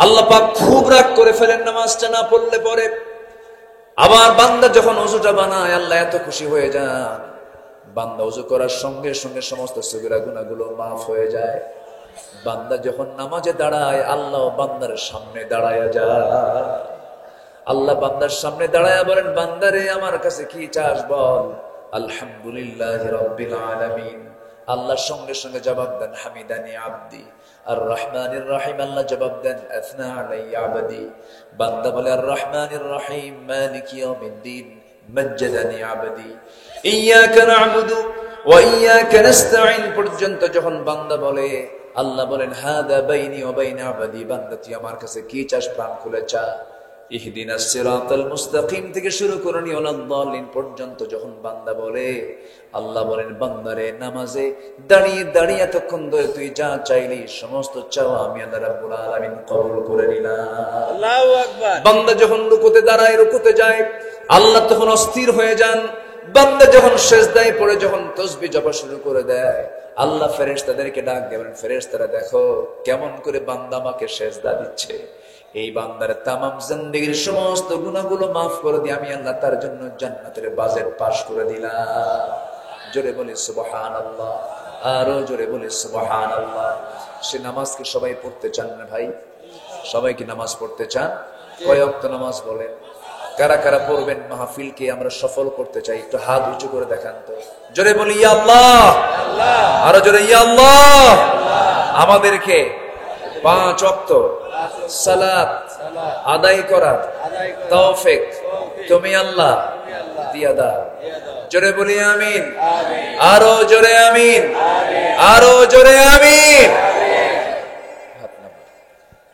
আল্লাহ পাক খুব রাগ করে ফেলেন নামাজটা না পড়লে পরে। আবার বান্দা যখন ওযুটা বানায় আল্লাহ এত খুশি হয়ে যান, বান্দা ওযু করার সঙ্গে সঙ্গে সমস্ত সগীরা গুনাহগুলো মাফ হয়ে যায়। বান্দা যখন নামাজে দাঁড়ায় আল্লাহ বান্দার সামনে দাঁড়ায়া যায়। আল্লাহ বান্দার সামনে দাঁড়ায়া বলেন, বান্দারে আমার কাছে কি চাস বল। আলহামদুলিল্লাহি রাব্বিল আলামিন। আল্লাহর সঙ্গে সঙ্গে জবাব দেন, হামিদানি আবদি। আর রহমানির রহিম আল্লাহ জবাব দেন, আথনা আলাইয়া আবদি। বান্দা বলে, আর রহমানির রহিম মালিকি ইয়াউমিদ্দিন, মাজ্জাদানি আবদি। ইয়াকা না'বুদু ওয়া ইয়াকা নাস্তাঈন পর্যন্ত যখন বান্দা বলে, আল্লাহ বলেন, হাদা বাইনি ওয়া বাইনা আবদি। বান্দা তুই আমার কাছে কি চাস, প্রাণ খুলে চা। ইহদিনাস সিরাতাল মুস্তাকিম থেকে শুরু করে নিয়লাদ্দালিন পর্যন্ত যখন বান্দা বলে, আল্লাহ বলেন, বান্দারে নামাজে দাঁড়িয়ে দাঁড়িয়ে এতক্ষণ ধরে তুই যা চাইলি সমস্ত চাওয়া আমি আল্লাহ রাব্বুল আলামিন কবুল করে নিলাম। আল্লাহু আকবার। বান্দা যখন রুকুতে দাঁড়ায়, রুকুতে যায়, আল্লাহ তখন অস্থির হয়ে যান। বান্দা যখন সিজদায় পড়ে যখন তাসবিহ জপা শুরু করে দেয়, আল্লাহ ফেরেশতাদেরকে ডাক দিয়ে বলেন, ফেরেশতারা দেখো কেমন করে বান্দা আমাকে সিজদা দিচ্ছে। এই বান্দার তামাম জিন্দেগীর সমস্ত গুনাহগুলো মাফ করে দিয়ে আমি আল্লাহ তার জন্য জান্নাতের বাজেট পাস করে দিলাম। জোরে বলি সুবহানাল্লাহ, আরো জোরে বলি সুবহানাল্লাহ। সে নামাজ কি সবাই পড়তে চান না ভাই? সবাই কি নামাজ পড়তে চান? কয় ওয়াক্ত নামাজ বলেন? কারা কারা পড়বেন মাহফিলকে আমরা সফল করতে চাই? একটু হাত উঁচু করে দেখান তো। জোরে বলি ইয়া আল্লাহ, আরো জোরে ইয়া আল্লাহ। আমাদেরকে 5 ওয়াক্ত সালাত আদায় করার তৌফিক তুমি আল্লাহ দিয়া দাও। জোরে বলি আমিন, আরো জোরে আমিন, আরো জোরে আমিন।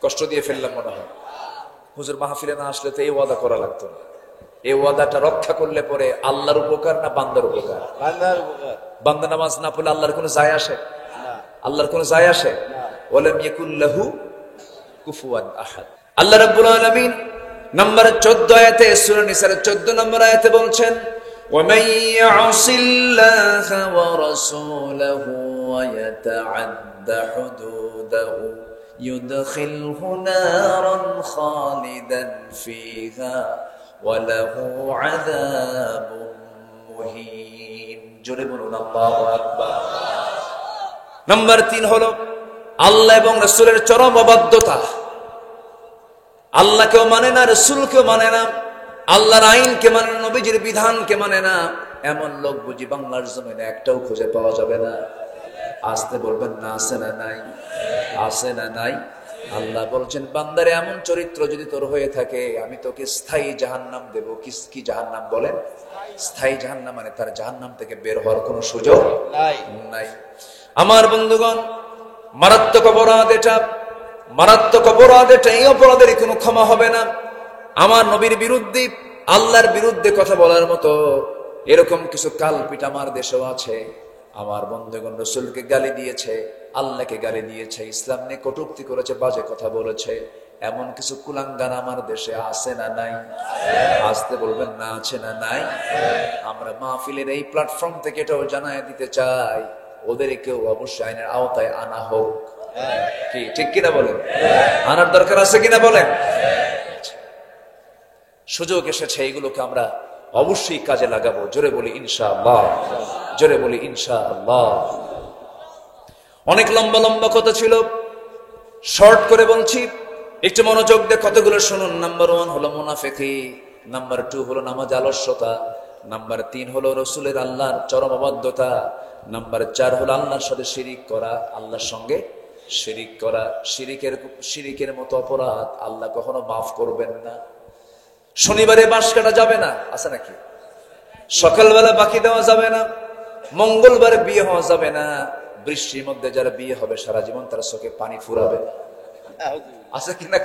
কষ্ট দিয়ে ফেললাম মনে হয়। হুজুর মাহফিলে না আসলে তো এই ওয়াদা করা লাগতো না। এই ওয়াদাটা রক্ষা করলে পরে আল্লাহর উপকার না বান্দার উপকার? বান্দার উপকার। বান্দা নামাজ না পড়লে আল্লাহর কোনো যায় আসে? আল্লাহর কোনো যায় আসে? ওয়ালাম ইয়াকুল লাহু কুফুয়ান আহাদ। আল্লাহ রাব্বুল আলামিন নম্বর 14 আয়াতে সূরা নিসার 14 নম্বর আয়াতে বলছেন, ওয়া মান ইয়াসিল্লাহা ওয়া রাসূলাহু ওয়া ইয়াতাআদ্দা হুদুদাহু ইউদখিলহু নারান খালিদান ফিহা ওয়া লাহু আযাবুন মুহিন। জোরে বলুন আল্লাহু আকবার। নম্বর 3 হলো আল্লাহ এবং রাসূলের চরম অবাধ্যতা। আল্লাহকেও মানে না, রাসূলকেও মানে না, আল্লাহর আইনকে মানে না, নবীজির বিধানকে মানে না, এমন লোক বুঝি বাংলার জমিনে একটাও খুঁজে পাওয়া যাবে না। আসতে বলবেন না, আছে না নাই? আছে না নাই? আল্লাহ বলছেন, বান্দারে এমন চরিত্র যদি তোর হয়ে থাকে আমি তোকে স্থায়ী জাহান্নাম দেব। কি জাহান্নাম বলেন? স্থায়ী জাহান্নাম মানে তার জাহান্নাম থেকে বের হওয়ার কোনো সুযোগ নাই। আমার বন্ধুগণ, মারাত্মক অপরাধ এটা, মারাত্মক অপরাধ এটা। এই অপরাধের কোনো ক্ষমা হবে না। আমার নবীর বিরুদ্ধে, আল্লাহর বিরুদ্ধে কথা বলার মতো এরকম কিছু কালপিট আমার দেশেও আছে। আমার বন্ধুগণ রাসূলকে গালি দিয়েছে, আল্লাহকে গালি দিয়েছে, ইসলাম নিয়ে কটূক্তি করেছে, বাজে কথা বলেছে, এমন কিছু কুলাঙ্গার আমার দেশে আছে না নাই? আসতে বলবেন না, আছে না নাই? আমরা মাহফিলের এই প্ল্যাটফর্ম থেকে এটাও জানায় দিতে চাই, ওদেরকেও অবশ্যই আইনের আওতায় আনা হোক। কি ঠিক কিনা বলেন? আনার দরকার আছে কিনা বলেন? সুযোগ এসেছে, এইগুলোকে আমরা অবশ্যই কাজে লাগাবো। জোরে বলি ইনশাআল্লাহ, জোরে বলি ইনশাআল্লাহ। অনেক লম্বা লম্বা কথা ছিল, শর্ট করে বলছি, একটু মনোযোগ দিয়ে কতগুলো শুনুন। নাম্বার 1 হলো মুনাফিকি, নাম্বার 2 হলো নামাজ আলস্যতা, নাম্বার 3 হলো রাসূলের আল্লাহর চরম অবাধ্যতা, নাম্বার 4 হলো আল্লাহর সাথে শিরিক করা, আল্লাহর সঙ্গে শিরিক করা। শিরিকের মতো অপরাধ আল্লাহ কখনো মাফ করবেন না। শনিবারে বাঁশ কাটা যাবে না, আছে নাকি? সকালবেলা বাকি দেওয়া যাবে না, মঙ্গলবারে বিয়ে হওয়া যাবে না, বৃষ্টির মধ্যে যারা বিয়ে হবে সারা জীবন তারা চোখে পানি ফুরাবে না, আছে কিনা?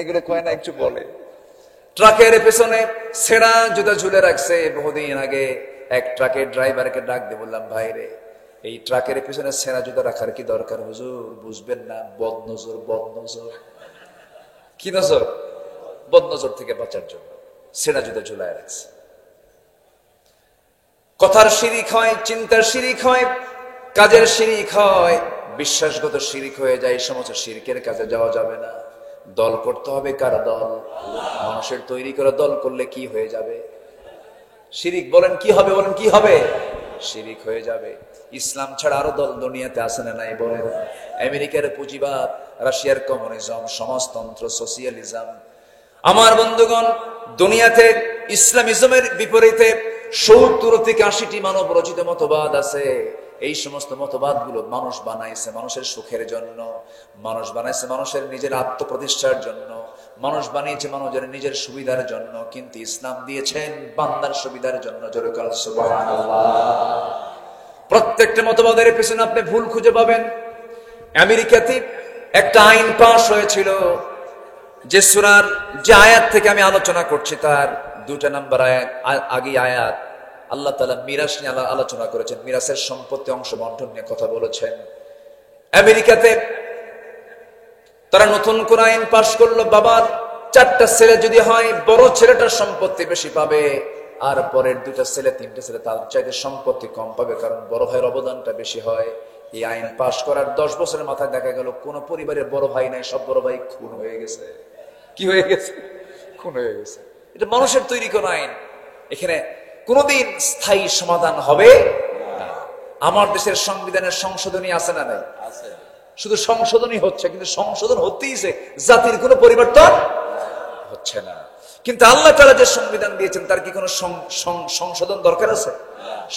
এগুলো কয় না, একটু বলে। ট্রাকের পেছনে ছেঁড়া জুতা ঝুলে রাখছে। বহুদিন আগে এক ট্রাকের ড্রাইভারকে ডাক দিয়ে বললাম, ভাই রে, এই ট্রাকের পেছনে ছেঁড়া জুতা রাখার কি দরকার? হুজুর বুঝবেন না, বদনজর। বদনজর কি নজর? বদনজর থেকে বাঁচার জন্য ছেঁড়া জুতা ঝুলায় রাখছে। কথার শিরিক হয়, চিন্তার শিরিক হয়, কাজের শিরিক হয়, বিশ্বাসগত শিরিক হয়ে যায়, এই সমস্ত শিরকের কাছে যাওয়া যাবে না। দল করতে হবে কার দল? মানুষের তৈরি করা দল করলে কি হয়ে যাবে? শিরিক। বলেন কি হবে? বলেন কি হবে? শিরিক হয়ে যাবে। ইসলাম ছাড়া আরো দল দুনিয়াতে আছে না নাই? বলেন। আমেরিকার পুঁজিবাদ, রাশিয়ার কমিউনিজম, সমাজতন্ত্র, সোশিয়ালিজম। আমার বন্ধুগণ, দুনিয়াতে ইসলামিজমের বিপরীতে 70 থেকে 80টি মানব রচিত মতবাদ আছে। এই সমস্ত মতবাদগুলো মানুষ বানাইছে মানুষের সুখের জন্য, মানুষ বানাইছে মানুষের নিজের আত্মপ্রতিষ্ঠার জন্য, মানুষ বানিয়েছে মানুষের নিজের সুবিধার জন্য, কিন্তু ইসলাম দিয়েছেন বান্দার সুবিধার জন্য। জোরে বলেন সুবহানাল্লাহ। প্রত্যেকটা মতবাদের পেছনে আপনি ভুল খুঁজে পাবেন। আমেরিকাতে একটা আইন পাস হয়েছিল, যে সূরার যে আয়াত থেকে আমি আলোচনা করছি তার 2 নম্বর আয়াত আগে আয়াত আল্লাহ তাআলা মিরাস নিয়ে আলোচনা করেছেন, মিরাসের সম্পত্তি অংশ বন্টন নিয়ে কথা বলেছেন। আমেরিকাতে তারা নতুন কোন আইন পাশ করলো, বাবার 4টা ছেলে যদি হয়, বড় ছেলেটার সম্পত্তি বেশি পাবে, আর পরের 2টা ছেলে 3টে ছেলে তার চাইতে সম্পত্তি কম পাবে, কারণ বড় ভাইয়ের অবদানটা বেশি হয়। এই আইন পাশ করার 10 বছরের মাথায় দেখা গেল কোন পরিবারের বড় ভাই নাই, সব বড় ভাই খুন হয়ে গেছে। কি হয়ে গেছে? খুন হয়ে গেছে। এটা মানুষের তৈরি কোন আইন। এখানে কোনদিন স্থায়ী সমাধান হবে না। আমার দেশের সংবিধানের সংশোধনী আছে না নাই? আছে। শুধু সংশোধনই হচ্ছে, কিন্তু সংশোধন হতেইছে, জাতির কোনো পরিবর্তন হচ্ছে না। কিন্তু আল্লাহ তাআলা যে সংবিধান দিয়েছেন তার কি কোনো সংশোধন দরকার আছে?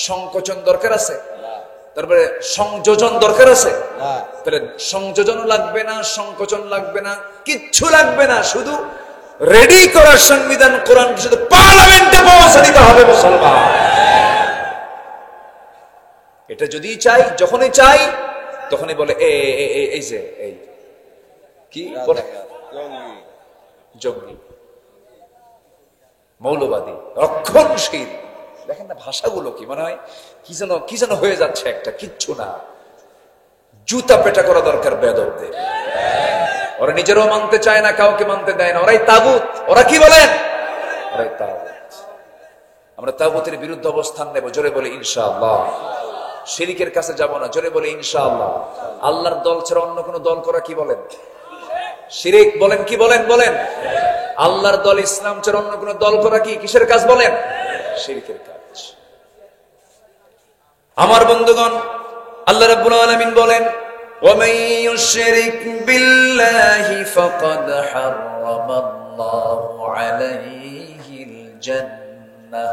সংকোচন দরকার আছে? তারপরে সংযোজন দরকার আছে? তাহলে সংযোজন লাগবে না, সংকোচন লাগবে না, কিচ্ছু লাগবে না। শুধু রেডি করার সংবিধান কোরআন শুধু পার্লামেন্টে পৌঁছে দিতে হবে মুসলমান। এটা যদি চাই, যখনই চাই তখনই বলে এই যে এই কি বলে জঙ্গি, মৌলবাদী, রক্ষণশীল। দেখেন না ভাষাগুলো কি মনে হয় কি যেন হয়ে যাচ্ছে একটা, কিচ্ছু না। জুতা পেটা করা দরকার বেয়াদবদের। ওরা নিজেরও মানতে চায় না, কাউকে মানতে দেয় না। ওরাই তাগুত। ওরা কি বলেন? ওরাই তাগুত। আমরা তাগুতের বিরুদ্ধে অবস্থান নেব। জোরে বলে ইনশাআল্লাহ। শিরিকের কাছে যাব না। জোরে বলে ইনশাআল্লাহ। আল্লাহর দল ছাড়া অন্য কোন দল করা কি বলেন? শিরিক। বলেন কি বলেন? বলেন। আল্লাহর দল ইসলাম ছাড়া অন্য কোন দল করা কি কিসের কাজ বলেন? শিরিকের কাজ। আমার বন্ধুগণ, আল্লাহ রাব্বুল আলামিন বলেন, وَمَن يُشْرِكْ بِاللَّهِ فَقَدْ حَرَّمَ اللَّهُ عَلَيْهِ الْجَنَّةَ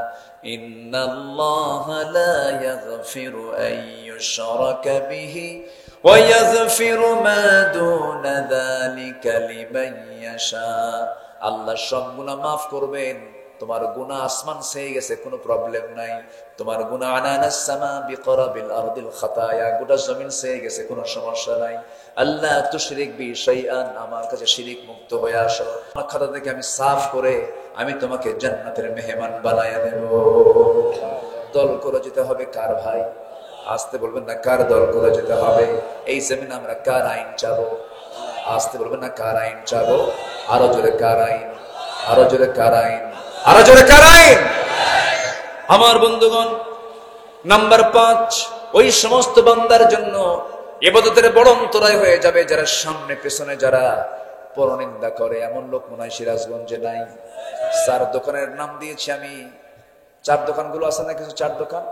إِنَّ اللَّهَ لَا يَغْفِرُ أَن يُشْرَكَ بِهِ وَيَغْفِرُ مَا دُونَ ذَلِكَ لِمَن يَشَاءُ। আল্লাহ সব গুনাহ মাফ করবেন। তোমার গুনাহ আসমান ছেয়ে গেছে, কোনো প্রবলেম নাই। তোমার গুনাহ আনানাস সামা বিকরাবিল আরদিল খাতায়া, গোটা জমিন ছেয়ে গেছে, কোনো সমস্যা নাই। আল্লাহ তুশরিক বি শাইআন, আমার কাছে শিরিক মুক্ত হয়ে আসো। আমার খাতা থেকে আমি সাফ করে আমি তোমাকে জান্নাতের মেহমান বানায়া দেব। দল করে যেতে হবে কার ভাই? আসতে বলবেন না, কার দল করে যেতে হবে? এই জমিনে আমরা কার আইন চাবো? আসতে বলবেন না, কার আইন চাবো? আরো জোরে কার আইন? আরো জোরে কার আইন? আরো জোরে কার আইন? আমার বন্ধুগণ, নাম্বার 5, ওই সমস্ত বান্দার জন্য ইবাদতের বড় অন্তরায় হয়ে যাবে যারা সামনে পেছনে যারা পরনিন্দা করে। এমন লোক মনে হয় সিরাজগঞ্জে নাই। 4 দোকানের নাম দিয়েছি আমি। 4 দোকানগুলো আছে না কিছু, 4 দোকান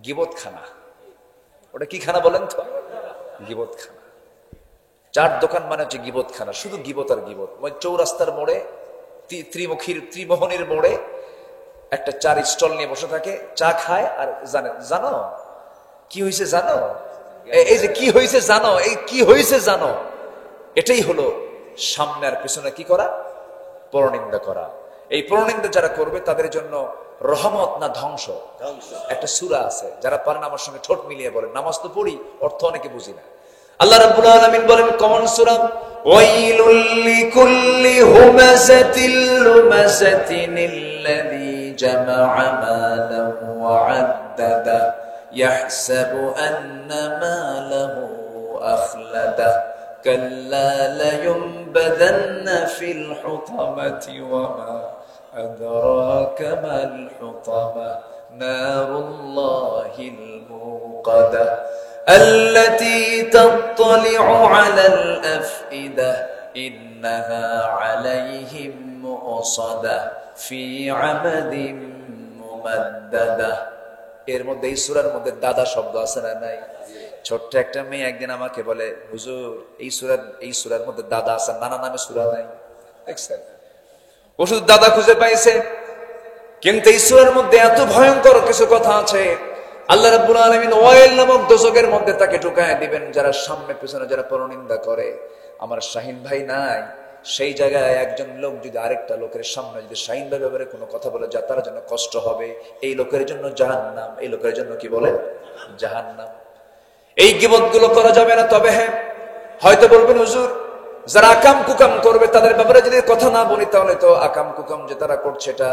গীবত খানা। ওটা কি খানা বলেন তো? গীবত খানা। 4 দোকান মানে হচ্ছে গীবত খানা, শুধু গীবত আর গীবত। ওই চৌরাস্তার মোড়ে, ত্রিমোহনীর মোড়ে একটা 4 স্টল নিয়ে বসে থাকে, চা খায়। আর জানো কি হয়েছে জানো? এই যে কি হয়েছে জানো, এই কি হয়েছে জানো, এটাই হলো সামনে আর পিছনে কি করা? পরনিন্দা করা। এই পরনিন্দা যারা করবে তাদের জন্য রহমত না ধ্বংস? একটা সূরা আছে, যারা পারেন আমার সঙ্গে ঠোঁট মিলিয়ে বলেন। নামাজ তো পড়ি, অর্থ অনেকে বুঝি না। আল্লাহ রাব্বুল আলামিন বলেন, কোন সূরা? ওয়াইলুল লিকুল্লি হুমাযাতিল লুমাযাতিনিল্লাযী জামা'a মালাহু ওয়া 'আদ্দাদা ইয়াহসাবু আন্না মালাহু আখলাদা কাল্লা লায়ুনবাযান্না ফিল হুতামাতি ওয়া মা আদরাকা মাল হুতামা নারুল্লাহিল মুকাদা التي تطلع على الأفئدة إنها عليهم مؤصدة في عمد মুমাদ্দাদা। এর মধ্যে এই সূরার মধ্যে দাদা শব্দ আছে না নাই? ছোট্ট একটা মেয়ে একদিন আমাকে বলে, হুজুর এই সূরার মধ্যে দাদা আছে, নানা নামে সূরা নাই। দেখছেন, ও শুধু দাদা খুঁজে পাইছে, কিন্তু এই সূরার মধ্যে এত ভয়ঙ্কর কিছু কথা আছে। আল্লাহ রাব্বুল আলামিন ওয়াইল নামক দোজখের মধ্যে তাকে ঢুকায় দিবেন, যারা সামনে পিছনে যারা পরনিন্দা করে। আমার শাহিন ভাই নাই, সেই জায়গায় একজন লোক যদি আরেকটা লোকের সামনে যদি শাহিন ভাই ব্যাপারে কোনো কথা বলে যা তার জন্য কষ্ট হবে, এই লোকের জন্য জাহান্নাম। এই লোকের জন্য কি বলে? জাহান্নাম। এই গীবত গুলো করা যাবে না। তবে হ্যাঁ, হয়তো বলবেন হুজুর যারা আকাম কুকাম করবে তাদের ব্যাপারে যদি কথা না বলি, তাহলে তো আকাম কুকাম যে তারা করছে এটা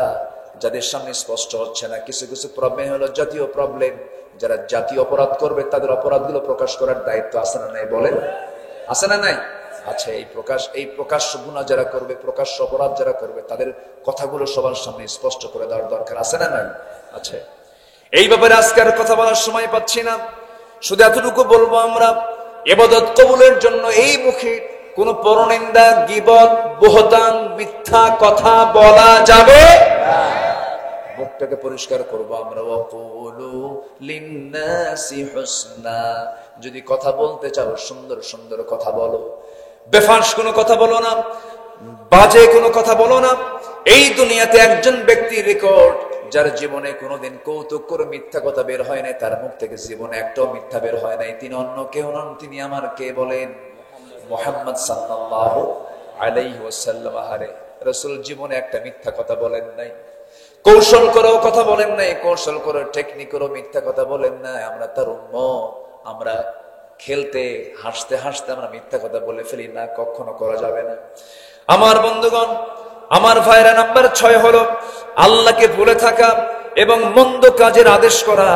যাদের সামনে স্পষ্ট হচ্ছে না। কিছু কিছু প্রবলেম হলো জাতীয় প্রবলেম। যারা জাতীয় অপরাধ করবে তাদের অপরাধগুলো প্রকাশ করার দায়িত্ব আছে না নাই? বলেন, আছে না নাই? আচ্ছা, এই প্রকাশ্য গুনাহ যারা করবে, প্রকাশ্য অপরাধ যারা করবে, তাদের কথাগুলো সবার সামনে স্পষ্ট করে দেওয়ার দরকার আছে না নাই? আচ্ছা, এই ব্যাপারে আজকে আর কথা বলার সময় পাচ্ছি না। শুধু এতটুকু বলবো, আমরা ইবাদত কবুলের জন্য এই মুখে কোন পরনিন্দা, গীবত, বহতান, মিথ্যা কথা বলা যাবে না। মুখটাকে পরিষ্কার করবো আমরা। ওয়াকুলু লিন্নাসি হুসনা। যদি কথা বলতে চাও সুন্দর সুন্দর কথা বলো, বেফাঁস কোনো কথা বলো না, বাজে কোনো কথা বলো না। এই দুনিয়াতে একজন ব্যক্তির রেকর্ড যার জীবনে কোনোদিন কৌতুক করে মিথ্যা কথা বের হয় নাই, তার মুখ থেকে জীবনে একটাও মিথ্যা বের হয় নাই। তিনি অন্য কেউ নন, তিনি আমার কে বলেন? মুহাম্মদ সাল্লাল্লাহু আলাইহি ওয়াসাল্লাম। আহারে, রাসূল জীবনে একটা মিথ্যা কথা বলেন নাই, কৌশল করেও কথা বলেন নাই, কৌশল করে টেকনিক করেও মিথ্যা কথা বলেন নাই। আমরা তার উম্মত, আমরা খেলতে হাসতে হাসতে আমরা মিথ্যা কথা বলে ফেলি না, কখনো করা যাবে না। আমার বন্ধুগণ, আমার ভাইরা, নাম্বার 6 হলো আল্লাহকে ভুলে থাকা এবং মন্দ কাজের আদেশ করা।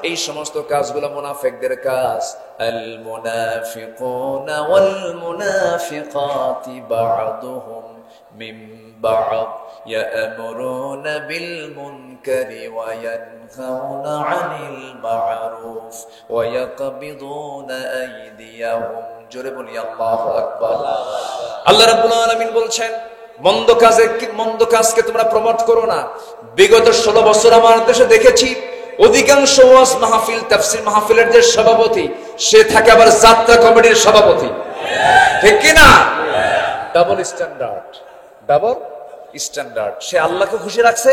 এই সমস্ত কাজগুলো মুনাফিকদের কাজ। আল মুনাফিকুনা ওয়াল মুনাফিকাতি বা'দুহুম মিন বা'দ ইয়া'মুরুনা বিল মুনকারি ওয়া ইয়ানহাউনা আনিল মা'রুফ ওয়া ইয়াকবিদুনা আইদিয়াহুম। জোরে বলি আল্লাহু আকবার। আল্লাহ রাব্বুল আলামিন বলছেন, মন্দ কাজকে তোমরা প্রমোট করো না। বিগত 16 বছর আমার দেশে দেখেছি অধিকাংশ ওয়াজ মাহফিল, তাফসীর মাহফিলের যে সভাপতি, সে থাকে আবার যাত্রা কমিটির সভাপতি। ঠিক কি না? Double standard. সে আল্লাহকে খুশি রাখছে,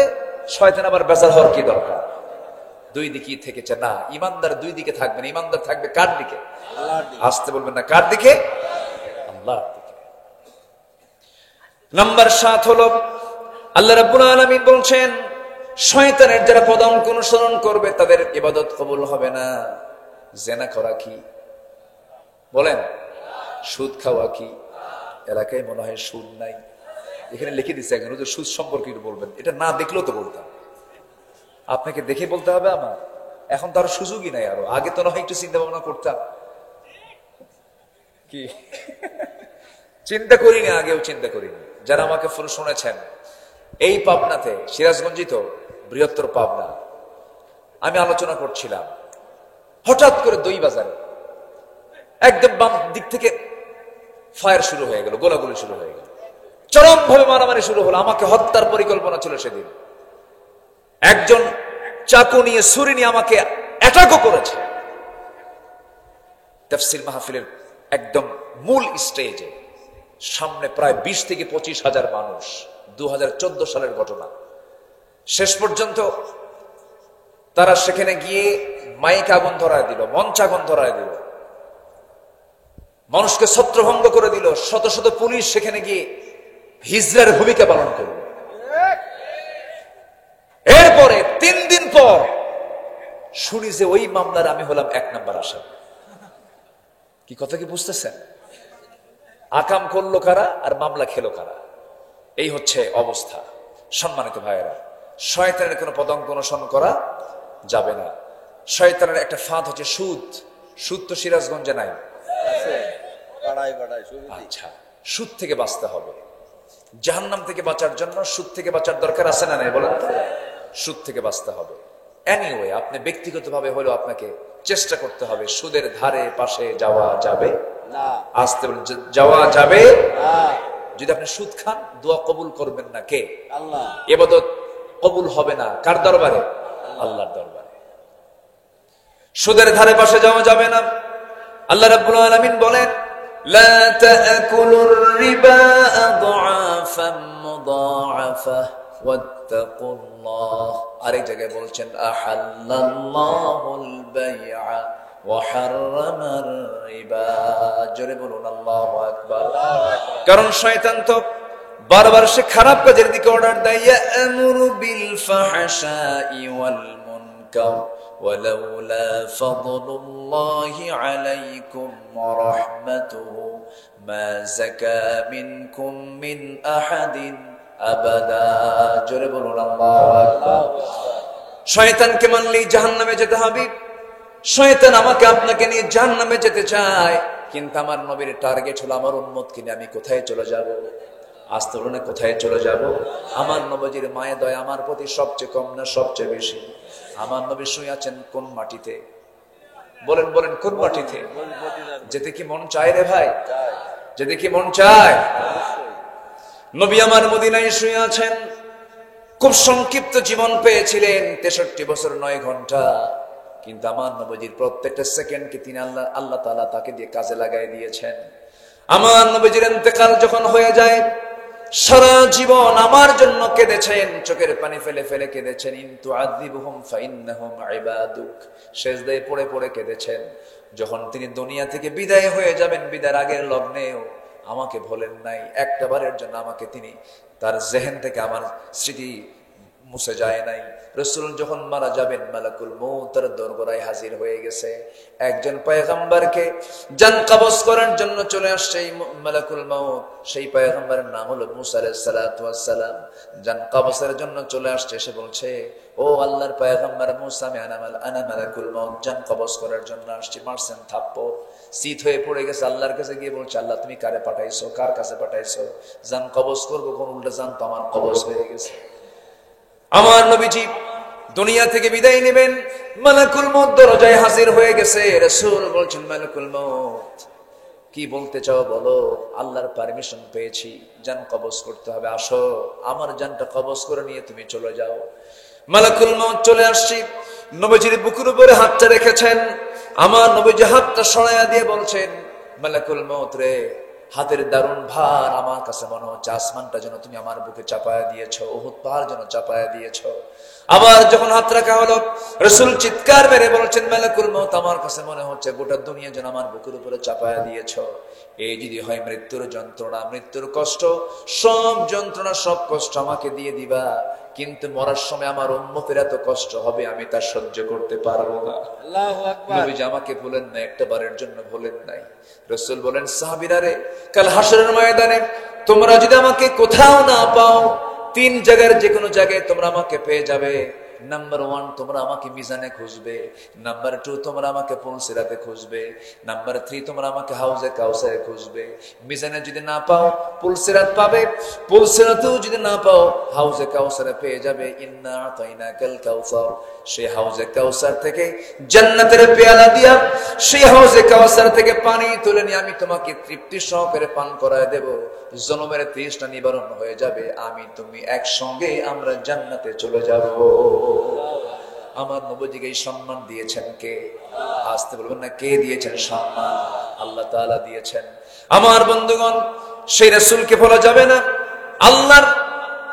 শয়তান আবার বেজার হওয়ার কি দরকার? দুই দিকেই থেকেছে না। ইমানদার দুই দিকে থাকবেন। ইমানদার থাকবে কার দিকে? আসতে বলবেন না, কার দিকে? আল্লাহর দিকে। নাম্বার 7 হলো আল্লাহ রাব্বুল আলামিন বলছেন, শয়তানের যারা পদাঙ্ক অনুসরণ করবে তাদের ইবাদত কবুল হবে না। জেনা করা কি? বলেন। সুদ খাওয়া কি? এলাকায় মনে হয় সুদ নাই, এখানে লিখে দিচ্ছে একজন, সুদ সম্পর্কে বলবেন। এটা না দেখলেও তো বলতাম, আপনাকে দেখে বলতে হবে আমার। এখন তো আরো সুযোগই নাই। আরো আগে তো নয় একটু চিন্তা ভাবনা করতাম, কি চিন্তা করিনি, আগেও চিন্তা করিনি। যারা আমাকে শুনেছেন, এই পাবনাতে, সিরাজগঞ্জই তো বৃহত্তর পাবনা, আমি আলোচনা করছিলাম, হঠাৎ করে দই বাজারে একদম বাম দিক থেকে ফায়ার শুরু হয়ে গেল, গোলাগুলি শুরু হয়ে গেল, চরম ভাবে মারামারি শুরু হলো। আমাকে হত্যার পরিকল্পনা ছিল সেদিন। একজন চাকু নিয়ে, ছুরি নিয়ে আমাকে অ্যাটাকও করেছে। তাফসীর মাহফিলের একদম মূল স্টেজে সামনে প্রায় 20 থেকে 25 হাজার মানুষ। 2014 সালের ঘটনা। শেষ পর্যন্ত তারা সেখানে গিয়ে মাইক আগুন ধরায় দিল, মঞ্চ আগুন ধরায় দিল, মানুষকে ছত্রভঙ্গ করে দিল। শত শত পুলিশ সেখানে গিয়ে হিজড়ার ভূমিকা পালন করল। এরপরে 3 দিন পর শুনি যে ওই মামলার আমি হলাম 1 নম্বর আসামি। কি কথা কি বুঝতেছেন? আকাম করলো কারা আর মামলা খেলো কারা? এই হচ্ছে অবস্থা। সম্মানিত ভাইয়েরা, শয়তানের কোনো পদাঙ্ক অনুসরণ করা যাবে না। শয়তানের একটা ফাঁদ হচ্ছে সুদ। সুদ তো সিরাজগঞ্জে নাই। আচ্ছা, সুদ থেকে বাঁচতে হবে। জাহান্নাম থেকে বাঁচার জন্য সুদ থেকে বাঁচার দরকার আছে না নাই? বলেন তো। সুদ থেকে বাঁচতে হবে। এনিওয়ে আপনি ব্যক্তিগতভাবে হলেও আপনাকে চেষ্টা করতে হবে। সুদের ধারে পাশে যাওয়া যাবে না। আসতে বলেন, যাওয়া যাবে না। যদি আপনি সুদ খান, দোয়া কবুল করবেন না কে? আল্লাহ। ইবাদত কবুল হবে না কার দরবারে? আল্লাহর দরবারে। সুদের ধারে পাশে যাওয়া যাবে না। আল্লাহ রাব্বুল আলামিন বলেন, লা তাকুলুর রিবা আদআফাম মুদাআফা ওয়াত্তাকুল্লাহ। আরেক জায়গায় বলছেন, আহাল্লাল্লাহুল বাইআ ওয়া হাররামার রিবা। জোরে বলুন আল্লাহু আকবার। কারণ শয়তান তো বারবার সে খারাপ কাজের দিকে অর্ডার দেয়, ইয়ামুরু বিল ফাহশাই ওয়াল মুনকার ওয়ালাউলা ফাদলুল্লাহি আলাইকুম ওয়া রাহমাতুহু মা যাকা মিনকুম মিন আহাদিন আবাদা। জোরে বলুন আল্লাহু আকবার। শয়তানকে মানলেই জাহান্নামে যেতে হবে। শয়তান আমাকে আপনাকে নিয়ে জাহান্নামে যেতে চায়, কিন্তু আমার নবীর টার্গেট হলো আমার উম্মতকে নিয়ে আমি কোথায় চলে যাব? আস্তরণে কোথায় চলে যাব? আমার নবীর মায়া দয়া আমার প্রতি সবচেয়ে কম না সবচেয়ে বেশি? আমার নবী শুয়ে আছেন কোন মাটিতে? বলেন বলেন, কোন মাটিতে? যেতে কি মন চায় রে ভাই? যেতে কি মন চায়? নবী আমার মদিনায় শুয়ে আছেন। খুব সংক্ষিপ্ত জীবন পেয়েছিলেন, 63 বছর 9 ঘন্টা। কিন্তু আমার নবীর প্রত্যেকটা সেকেন্ডকে তিনি আল্লাহ তাআলা তাকে দিয়ে কাজে লাগাই দিয়েছেন। আমার নবীর ইন্তেকাল যখন হয়ে যায়, সারা জীবন আমার জন্য কেঁদেছেন, চোখের পানি ফেলে ফেলে কেঁদেছেন। ইনতু আযিবহুম ফাইন্নাহুম ইবাদুক। সেজদায় পড়ে পড়ে কেঁদেছেন। যখন তিনি দুনিয়া থেকে বিদায় হয়ে যাবেন, বিদায়ের আগের লগ্নেও আমাকে ভোলেন নাই। একটা বারের জন্য আমাকে তিনি, তার জেহেন থেকে আমার স্মৃতি মুছে যায় নাই। রাসূল যখন মারা যাবেন, মালাকুল মউত তার দরবারে হাজির হয়ে গেছে। একজন পয়গম্বরকে জান কবজ করার জন্য চলে আসছে মালাকুল মউত। সেই পয়গম্বরের নাম হলো মুসা আলাইহিস সালাতু ওয়াস সালাম। জান কবজের জন্য চলে আসছে। সে বলছে, ও আল্লাহর পয়গম্বর মুসা, আমি আনা মালাকুল মউত, জান কবজ করার জন্য আসছি। মারছেন থাপ্পড়, শীত হয়ে পড়ে গেছে। আল্লাহর কাছে গিয়ে বলছে, আল্লাহ তুমি কারে পাঠাইছো? কার কাছে পাঠাইছো? জান কবজ করবো, কোন উল্টা জান তো আমার কবজ হয়ে গেছে। আমার নবীজি দুনিয়া থেকে বিদায় নেবেন, মালাকুল মউত দরজায় হাজির হয়ে গেছে। রাসূল বলছেন, মালাকুল মউত কি বলতে চাও বলো? আল্লাহর পারমিশন পেয়েছি, জান কবজ করতে হবে, আসো আমার জানটা কবজ করে নিয়ে তুমি চলে যাও। মালাকুল মউত চলে আসছি, নবীজির বুকের উপরে হাতটা রেখেছেন। আমার নবীজি হাতটা সরাইয়া দিয়ে বলছেন, মালাকুল মউত রে, হাতের দারুণ ভার আমার কাছে মনে হচ্ছে আসমানটা যেন তুমি আমার বুকে চাপায়া দিয়েছো, উহুদ পাহাড় যেন চাপায়া দিয়েছো। আবার যখন হাত রাখা হলো, রাসূল চিৎকার মেরে বলছেন, মালাকুল মউত আমার কাছে মনে হচ্ছে গোটা দুনিয়া যেন আমার বুকের উপরে চাপায়া দিয়েছো। এই যদি হয় মৃত্যুর যন্ত্রণা, মৃত্যুর কষ্ট, সব যন্ত্রণা সব কষ্ট আমাকে দিয়ে দিবা, কিন্তু মরার সময় আমার উম্মতের এত কষ্ট হবে আমি তা সহ্য করতে পারবো না। আল্লাহু আকবার। নবীজি আমাকে ভুলেন না, একটা বারের জন্য ভুলেন নাই। রাসূল বলেন, সাহাবীরা রে, কাল হাশরের ময়দানে তোমরা যদি আমাকে কোথাও না পাও, 3 জায়গার যে কোনো জায়গায় তোমরা আমাকে পেয়ে যাবে। নাম্বার 1, তোমরা আমাকে মিজানে খুঁজবে। নাম্বার 2, তোমরা আমাকে পুলসিরাতে খুঁজবে। নাম্বার 3, তোমরা আমাকে হাউজে কাউসারে খুঁজবে। মিজানে যদি না পাও, পুলসিরাত পাবে। পুলসিরাতেও যদি না পাও, হাউজে কাউসারে পেয়ে যাবে। ইন্না আতাইনাকাল কাউসার, সেই হাউজে কাউসার থেকে জান্নাতের পেয়ালা দিয়া, সেই হাউজে কাউসার থেকে পানি তুলে নিয়ে আমি তোমাকে তৃপ্তি সহকারে পান করায় দেব। জনমের তৃষ্ণা নিবারণ হয়ে যাবে, আমি তুমি একসঙ্গে আমরা জান্নাতে চলে যাব। আমার নবীজিকে এই সম্মান দিয়েছেন কে? আসতে বলবেন না, কে দিয়েছেন সম্মান? আল্লাহ তাআলা দিয়েছেন। আমার বন্ধুগণ, সেই রাসূলকে ভোলা যাবে না। আল্লাহর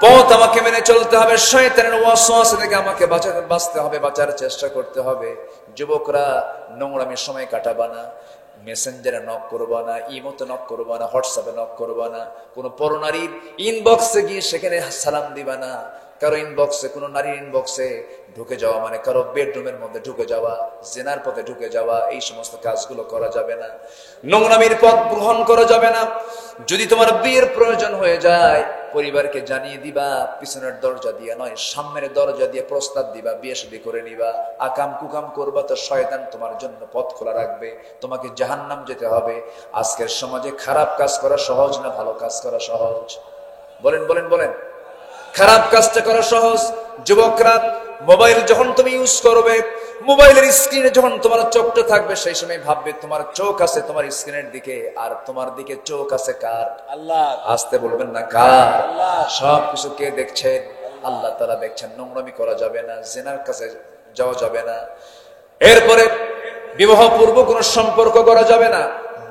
পথ আমাকে মেনে চলতে হবে, শয়তানের ওয়াসওয়াসা থেকে আমাকে বাঁচতে হবে, বাঁচার চেষ্টা করতে হবে। যুবকরা নোংরামের সময় কাটাবা না, মেসেঞ্জারে নক করবা না, ইমোতে নক করবা না, হোয়াটসঅ্যাপে নক করবা না, কোনো পরনারীর ইনবক্সে গিয়ে সেখানে সালাম দিবা না। কারো ইনবক্সে, কোনো নারীর ইনবক্সে ঢুকে যাওয়া মানে কারো বেডরুমের মধ্যে ঢুকে যাওয়া, জেনার পথে ঢুকে যাওয়া, এই সমস্ত কাজগুলো করা যাবে না। নোংরামির পথ গ্রহণ করা যাবে না। যদি তোমার বিয়ের প্রয়োজন হয়ে যায়, পরিবারকে জানিয়ে দিবা, পিছনের দরজা দিয়ে নয়, সামনের দরজা দিয়ে প্রস্তাব দিবা, বিয়ে শাদী করে নিবা। আকাম কুকাম করবা তো শয়তান তোমার জন্য পথ খোলা রাখবে, তোমাকে জাহান্নাম যেতে হবে। আজকের সমাজে খারাপ কাজ করা সহজ না ভালো কাজ করা সহজ? বলেন বলেন বলেন। খারাপ কাজটা করা সহজ। যুবকরা মোবাইল যখন তুমি ইউজ করবে, মোবাইলের স্ক্রিনে যখন তোমার চোখটা থাকবে, সেই সময় ভাববে তোমার চোখ আছে তোমার স্ক্রিনের দিকে, আর তোমার দিকে চোখ আছে কার? আল্লাহ। আসতে বলবেন না, কার? আল্লাহ। সবকিছু কে দেখছেন? আল্লাহ তাআলা দেখছেন। নোংরামি করা যাবে না, জিনার কাছে যাওয়া যাবে না। এরপরে বিবাহ পূর্ব কোনো সম্পর্ক করা যাবে না,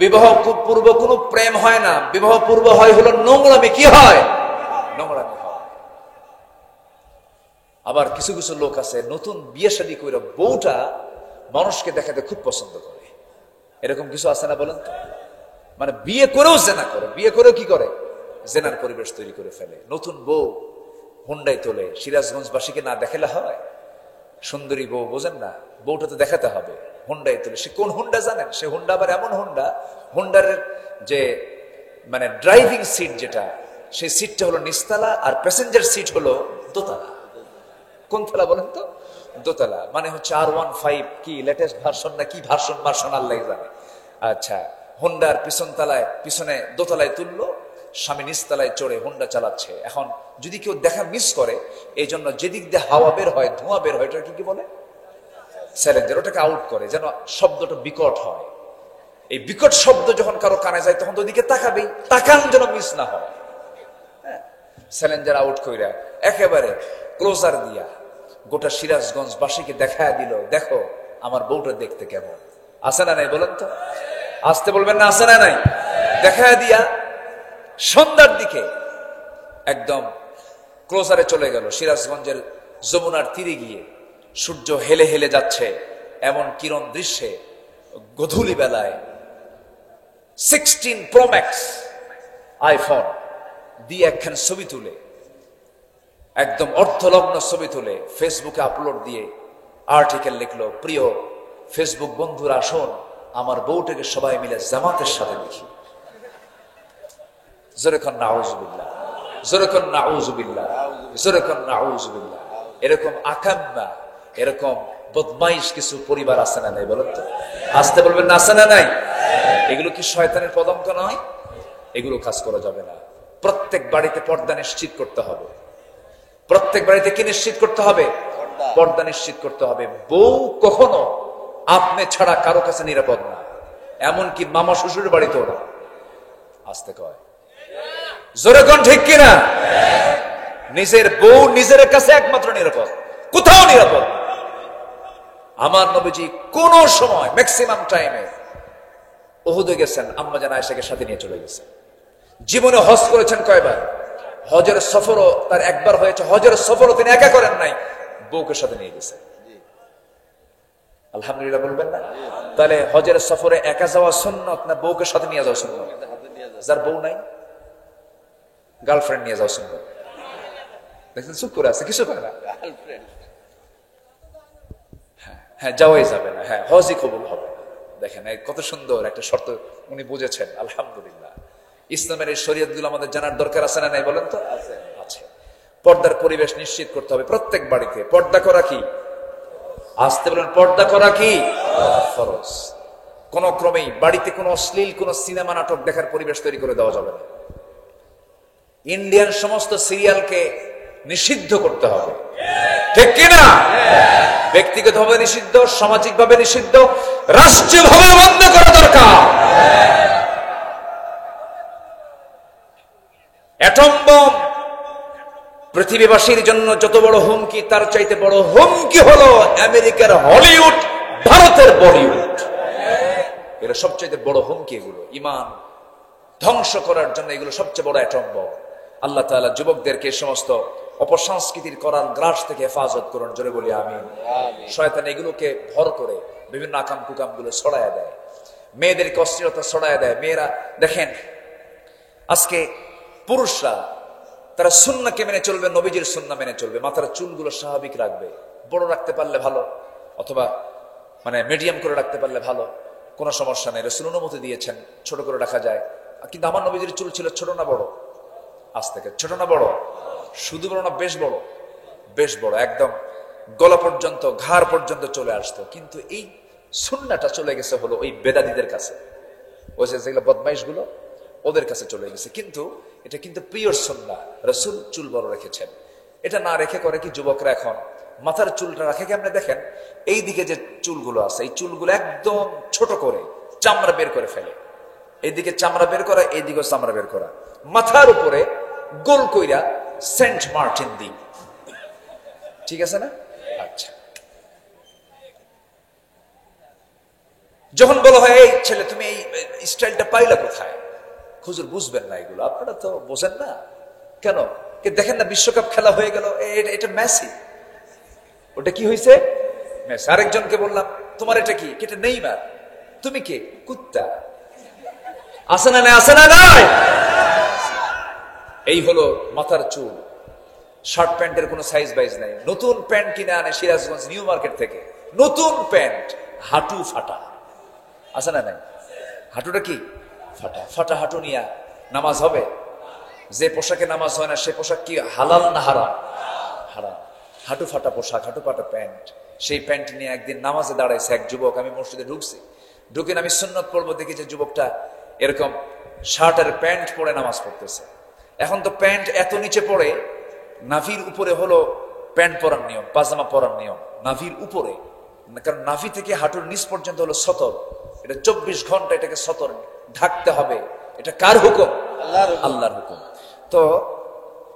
বিবাহ পূর্ব কোনো প্রেম হয় না, বিবাহ পূর্ব হয় হলো নোংরামি। কি হয়? নোংরামি হয়। আবার কিছু কিছু লোক আছে নতুন বিয়ে শাদী করে বউটা মানুষকে দেখাতে খুব পছন্দ করে, এরকম কিছু আছে না বলেন তো? মানে বিয়ে করেও জেনা করে, বিয়ে করেও কি করে? জেনার পরিবেশ তৈরি করে ফেলে। নতুন বউ হুন্ডাই তোলে, সিরাজগঞ্জবাসীকে না দেখালে হয়? সুন্দরী বউ, বোঝেন না? বউটা তো দেখাতে হবে। হুন্ডাই তোলে, সে কোন হুন্ডা জানেন? সে হুন্ডা আবার এমন হুন্ডা, হুন্ডার যে মানে ড্রাইভিং সিট যেটা, সেই সিটটা হলো নিচতলা, আর প্যাসেঞ্জার সিট হলো দোতলা। কোন তলা বলেন তো? দোতলা। মানে হচ্ছে R15 কি লেটেস্ট ভার্সন না কি ভার্সন আল্লাহ জানে। আচ্ছা, হুন্ডার পিছন তলায়, পিছনে দোতলায় তুললো, স্বামী নিচতলায় চড়ে হুন্ডা চালাচ্ছে। এখন যদি কেউ দেখা মিস করে, এই জন্য যেদিক দিয়ে হাওয়া বের হয়, ধোঁয়া বের হয়, এটা কি বলে? স্যালেঞ্জার। ওটাকে আউট করে যেন শব্দটা বিকট হয়। এই বিকট শব্দ যখন কারো কানে যায়, তখন তো ওদিকে তাকাবেই, তাকান যেন মিস না হয়। হ্যাঁ, স্যালেঞ্জার আউট কইরা একেবারে ক্লোজার দিয়া গোটা সিরাজগঞ্জবাসীকে দেখায় দিল, দেখো আমার বউটা দেখতে কেমন। আছে না নাই বলেন তো? আসতে বলবেন না, আছে না নাই? দেখায় দিয়া সন্ধ্যার দিকে একদম ক্লোজারে চলে গেল। সিরাজগঞ্জের যমুনার তীরে গিয়ে সূর্য হেলে হেলে যাচ্ছে এমন কিরণ দৃশ্যে গধূলি বেলায় 16 Pro Max আইফোন দিয়ে একখান ছবি তুলে, একদম অর্ধলগ্ন ছবি তুলে ফেসবুকে আপলোড দিয়ে আর্টিকেল লিখলো, প্রিয় ফেসবুক বন্ধুরা আসুন আমার বউটাকে সবাই মিলে জামাতের সাথে দেখি। জোরেখন নাউজুবিল্লাহ, জোরেখন নাউজুবিল্লাহ, জোরেখন নাউজুবিল্লাহ। এরকম আকাম্মা, এরকম বদমাইশ কিছু পরিবার আছে না নাই বলেন তো? আসতে বলবেন না, আছে না নাই? এগুলো কি শয়তানের পদঙ্ক নয়? এগুলো কাজ করা যাবে না। প্রত্যেক বাড়িতে পর্দা নিশ্চিত করতে হবে। প্রত্যেক বাড়িতে কি নিশ্চিত করতে হবে? পর্দা নিশ্চিত করতে হবে। বউ কখনো আপনি ছাড়া কারো কাছে নিরাপদ না, এমনকি মামা শ্বশুরের বাড়িতেও না। আসতে কয়, জোরে কোন ঠিক কিনা? নিজের বউ নিজের কাছে একমাত্র নিরাপদ, কোথাও নিরাপদ। আমার নবীজি কোন সময় ম্যাক্সিমাম টাইমে উহুদে গেছেন, আম্মা জান আয়েশাকে সাথে নিয়ে চলে গেছেন। জীবনে হজ করেছেন কয়বার? হজের সফরও তার একবার হয়েছে। হজের সফরও তিনি একা করেন নাই, বউকে সাথে নিয়ে গেছেন। আলহামদুলিল্লাহ বলবেন না? তাহলে হজের সফরে একা যাওয়া সুন্নত না বউকে সাথে নিয়ে যাওয়া সুন্নত? যার বউ নাই গার্লফ্রেন্ড নিয়ে যাওয়া সুন্নত। দেখছেন চুপ করে আছে, কিছু করে না। হ্যাঁ, যাওয়াই যাবে না। হ্যাঁ, হজই কবুল হবে। দেখেন কত সুন্দর একটা শর্ত উনি বুঝেছেন। আলহামদুলিল্লাহ। ইসলামের এই শরীয়ত গুলো আমাদের জানার দরকার আছে না নাই বলেন তো? আছে। পর্দার পরিবেশ নিশ্চিত করতে হবে প্রত্যেক বাড়িতে। পর্দা করা কি? আসতে বলেন, পর্দা করা কি ফরজ। কোন ক্রমেই বাড়িতে কোনো অশ্লীল কোন সিনেমা নাটক দেখার পরিবেশ তৈরি করে দেওয়া যাবে না। ইন্ডিয়ান সমস্ত সিরিয়ালকে নিষিদ্ধ করতে হবে, ঠিক কিনা? ব্যক্তিগতভাবে নিষিদ্ধ, সামাজিকভাবে নিষিদ্ধ, রাষ্ট্রীয়ভাবে বন্ধ করা দরকার। অ্যাটম বম পৃথিবীবাসীর জন্য যত বড় হুমকি, তার চাইতে বড় হুমকি হলো আমেরিকার হলিউড, ভারতের বলিউড। এরা সবচেয়ে বড় হুমকি। এগুলো ইমান ধ্বংস করার জন্য এগুলো সবচেয়ে বড় অ্যাটম বম। আল্লাহ তাআলা যুবকদেরকে সমস্ত অপসংস্কৃতির করার গ্রাস থেকে হেফাজত করুন, জোরে বলি আমিন। শয়তান এগুলোকে ভর করে বিভিন্ন আকাম কুকাম গুলো ছড়ায় দেয়, মেয়েদেরকে অশ্লীলতা ছড়ায় দেয়। মেয়েরা দেখেন আজকে পুরুষরা তারা সুন্নাহকে মেনে চলবে, নবীজির সুন্নাহ মেনে চলবে, মাথার চুলগুলো স্বাভাবিক রাখবে, বড় রাখতে পারলে ভালো, অথবা মানে মিডিয়াম করে রাখতে পারলে ভালো, কোনো সমস্যা নেই। রাসূল অনুমতি দিয়েছেন ছোট করে রাখা যায়। কিন্তু আমার নবীজির চুল ছিল ছোট না বড়? আজ থেকে ছোট না বড়? শুধু বড় না, বেশ বড়? বেশ বড়, একদম গলা পর্যন্ত, ঘাড় পর্যন্ত চলে আসতো। কিন্তু এই সুন্নাহটা চলে গেছে হলো ওই বেদাতীদের কাছে, ওই যেগুলো বদমাইশ গুলো, ওদের কাছে চলে গেছে। কিন্তু এটা কিন্তু পিওর সুন্নাহ। রাসূল চুল বড় রেখেছেন। এটা না রেখে করে কি যুবকরা এখন মাথার চুলটা রাখে কেমনে দেখেন, এই দিকে যে চুলগুলো আছে এই চুলগুলো একদম ছোট করে চামড়া বের করে ফেলে, এইদিকে চামড়া বের করা, এইদিকে চামড়া বের করা, মাথার উপরে গোল কইরা সেন্ট মার্টিন দিই। ঠিক আছে না? আচ্ছা, যখন বলা হয় এই ছেলে তুমি এই স্টাইলটা পাইলা কোথায়, হুজুর বুঝবেন না এগুলো, আপনারা তো বোঝেন না কেন, দেখেন না বিশ্বকাপ খেলা হয়ে গেল, এটা মেসি, ওটা কি হয়েছে মেসি। আরেকজনকে বললাম তোমার এটা কি, এটা নেইমার, তুমি কে, কুত্তা। আছে না নাই, আছে না নাই? এই হলো মাথার চুল। শার্ট প্যান্টের কোনো সাইজ বাইজ নাই, নতুন প্যান্ট কিনে আনে সিরাজগঞ্জ নিউ মার্কেট থেকে, নতুন প্যান্ট, হাঁটু ফাটা। আছে না নাই? হাঁটুটা কি ফাটা, ফাটা হাঁটু নিয়ে নামাজ হবে? যে পোশাকে নামাজ হয় না সে পোশাক কি হালাল না হারাম? হারাম। হাঁটু ফাটা পোশাক, হাঁটু ফাটা প্যান্ট, সেই প্যান্ট নিয়ে একদিন নামাজে দাঁড়াইছে এক যুবক। আমি মসজিদে ঢুকছি, ঢুকে আমি সুন্নত পড়বো, দেখি যে যুবকটা এরকম শার্ট আর প্যান্ট পরে নামাজ পড়তেছে। এখন তো প্যান্ট এত নিচে পড়ে, নাভির উপরে হলো প্যান্ট পরার নিয়ম, পাজামা পরার নিয়ম নাভির উপরে, কারণ নাভি থেকে হাঁটুর নিচ পর্যন্ত হলো সতর, এটা 24 ঘন্টা এটাকে সতর ঢাকতে হবে। এটা কার হুকুম? আল্লাহর হুকুম। তো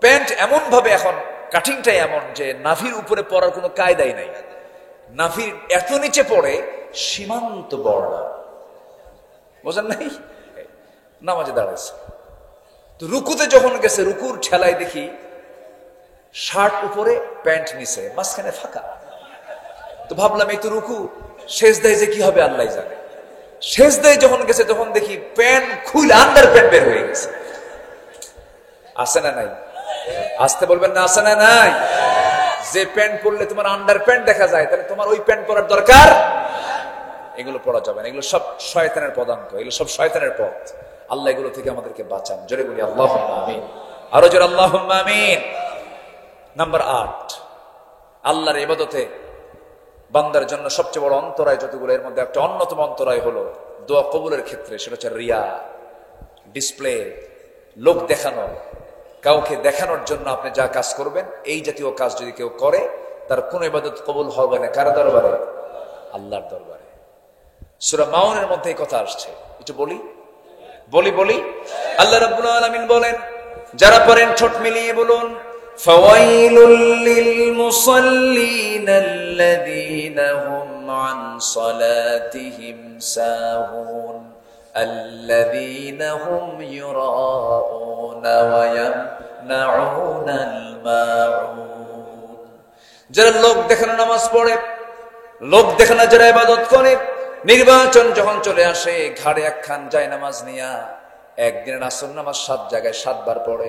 প্যান্ট এমন ভাবে এখন কাটিংটাই এমন যে নাভির উপরে পরার কোনো কায়দাই নাই, নাভির এত নিচে পড়ে সীমান্ত বর্ডার, বোঝেন নাই? নামাজে দাঁড়াইছে, তো রুকুতে যখন গেছে, রুকুর ঠেলায় দেখি শার্ট উপরে প্যান্ট নিচে, মাঝখানে ফাঁকা। তো ভাবলাম এই তো রুকু, সেজদায় যে কি হবে আল্লাহ জানে। সেজদায় যখন গেছে তখন দেখি প্যান্ট খুলে আন্ডার প্যান্ট বের হয়ে গেছে। আছে না নাই? আসতে বলবেন না, আছে না নাই? যে প্যান্ট পরলে তোমার আন্ডার প্যান্ট দেখা যায়, তাহলে তোমার ওই প্যান্ট পরার দরকার। এগুলো পরা যাবে না, এগুলো সব শয়তানের পদাঙ্ক, এগুলো সব শয়তানের পথ। আল্লাহ এগুলো থেকে আমাদেরকে বাঁচান। জোরে বলি আল্লাহুম্মা আমিন, আরো জোরে আল্লাহুম্মা আমিন। নাম্বার 8, আল্লাহর ইবাদতে বান্দার জন্য সবচেয়ে বড় অন্তরায় যতগুলো, এর মধ্যে একটা অন্যতম অন্তরায় হলো দোয়া কবুলের ক্ষেত্রে, সেটা হচ্ছে রিয়া, ডিসপ্লে, লোক দেখানো। কাউকে দেখানোর জন্য আপনি যা কাজ করবেন, এই জাতীয় কাজ যদি কেউ করে, তার কোন ইবাদত কবুল হবে না। কার দরবারে? আল্লাহর দরবারে। সূরা মাউনের মধ্যে এই কথা আসছে, একটু বলি বলি বলি আল্লাহ রাব্বুল আলামিন বলেন, যারা পড়েন ঠোঁট মিলিয়ে বলুন, ফাওয়াইলুল লিল মুসাল্লিন আল্লাযীনা হুম আন সালাতিহিম সাহুন আল্লাযীনা হুম ইউরাউনা ওয়া ইয়ামনাউনাল মাউন। যারা লোক দেখানো নামাজ পড়ে, লোক দেখানো যারা ইবাদত করে, নির্বাচন যখন চলে আসে ঘাড়ে একখান যায় নামাজ নিয়া একদিনের আসর নামাজ 7 জায়গায় 7 বার পড়ে,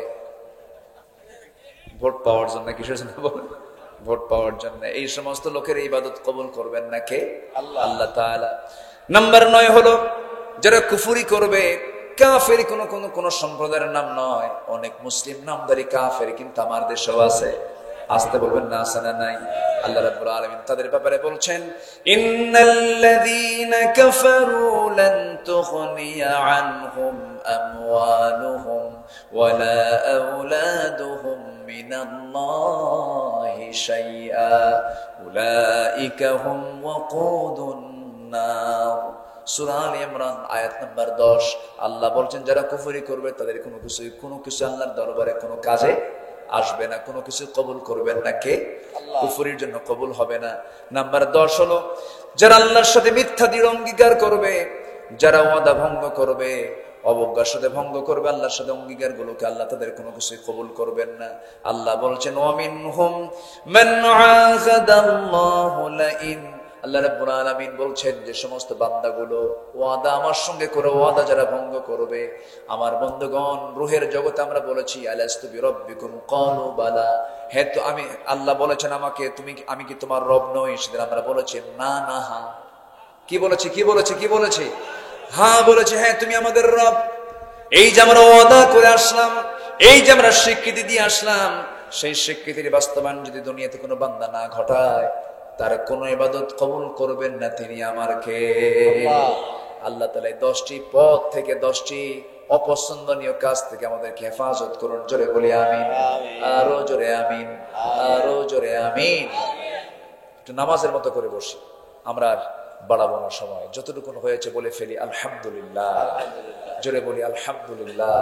ভোট পাওয়ার জন্য। কিসের জন্য বলেন? ভোট পাওয়ার জন্য। এই সমস্ত লোকের ইবাদত কবুল করবেন না কে? আল্লাহ তাআলা। নাম্বার 9 হলো যারা কুফরি করবে, কাফের কোন সম্প্রদায়ের নাম নয়, অনেক মুসলিম নামদারি কাফের কিন্তু আমার দেশেও আছে। আসতে বলবেন না, আছে না নাই? আল্লাহ রাব্বুল আলামিন তাদের ব্যাপারে বলছেন, ইন্নাল্লাযীনা কাফারু লান তুগনিয়া আনহুম আমওয়ালুহুম ওয়ালা আওলাদুহুম মিনাল্লাহি শাইআ উলাইকা হুম ওয়াকুদুন নার। সূরা আল ইমরান আয়াত নাম্বার 10। আল্লাহ বলছেন যারা কুফরি করবে তাদের কোনো কিছু আল্লাহর দরবারে কোনো কাজে আসবে না, কোনো কিছু কবুল করবেন না কে? কুফরির জন্য কবুল হবে না। নাম্বার 10 হলো যারা আল্লাহর সাথে মিথ্যা দৃঢ় অঙ্গীকার করবে, যারা ওয়াদা ভঙ্গ করবে, অবজ্ঞার সাথে ভঙ্গ করবে আল্লাহর সাথে অঙ্গীকার গুলোকে, আল্লাহ তাদের কোনো কিছু কবুল করবেন না। আল্লাহ বলছেন ওয়া মিনহুম মান আযাদাল্লাহু লাইন। আল্লাহ রাব্বুল আলামিন বলছেন যে সমস্ত বান্দাগুলো ওয়াদা আমার সঙ্গে করে ওয়াদা যারা ভঙ্গ করবে, আমার বন্ধুগণ রূহের জগতে আমরা বলেছি আলাস্তু বিরাব্বিকুম ক্বালু বালা, হে তো আমি, আল্লাহ বলেছেন আমাকে আমি কি তোমার রব নই? সেদিন আমরা বলেছি না না হা। কি বলেছি? কি বলেছি? কি বলেছি? হ্যাঁ বলেছি, হ্যাঁ তুমি আমাদের রব। এই যে আমরা ওয়াদা করে আসলাম, এই যে আমরা স্বীকৃতি দিয়ে আসলাম, সেই স্বীকৃতির বাস্তবায়ন যদি দুনিয়াতে কোনো বান্দা না ঘটায়, তার কোন ইবাদত কবুল করবেন না তিনি আমার কে? আল্লাহ তাআলা 10টি পথ থেকে 10টি অপছন্দনীয় কাজ থেকে আমাদেরকে হেফাজত করুন। জোরে বলি আমিন, আরো জোরে আমিন, আরো জোরে আমিন। একটু নামাজের মতো করে বসি। আমরা আর বাড়াবো না সময়, যতটুকু হয়েছে বলে ফেলি আলহামদুলিল্লাহ, জোরে বলি আলহামদুলিল্লাহ।